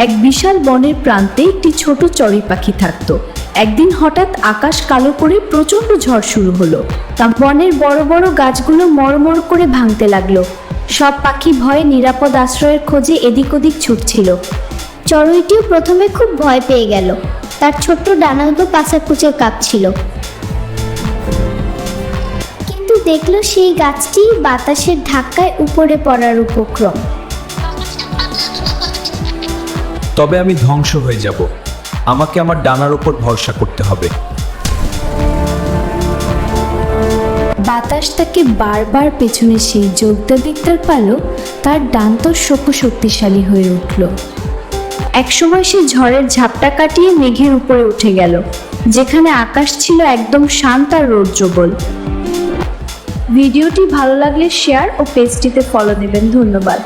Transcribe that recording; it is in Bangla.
এক বিশাল বনের প্রান্তে একটি ছোট চড়ুই পাখি থাকত। একদিন হঠাৎ আকাশ কালো করে প্রচণ্ড ঝড় শুরু হলো। তা বনের বড় বড় গাছগুলো মড়মড় করে ভাঙতে লাগলো। সব পাখি ভয়ে নিরাপদ আশ্রয়ের খোঁজে এদিক ওদিক ছুটছিল। চড়ুইটিও প্রথমে খুব ভয় পেয়ে গেল। তার ছোট্ট ডানা দুটো কাঁচাকুচে কাঁপছিল, কিন্তু দেখলো সেই গাছটি বাতাসের ধাক্কায় উপরে পড়ার উপক্রম। তবে আমি ধ্বংস হয়ে যাব। আমাকে আমার ডানার উপর ভরসা করতে হবে। বাতাস তাকে বারবার পেছনে সেই যোগদা দেখতে পারল। তার ডান তো শক্তিশালী হয়ে উঠল। একসময় সে ঝড়ের ঝাপটা কাটিয়ে মেঘের উপরে উঠে গেল, যেখানে আকাশ ছিল একদম শান্ত আর রৌদ্রবল। ভিডিওটি ভালো লাগলে শেয়ার ও পেজটিতে ফলো দেবেন। ধন্যবাদ।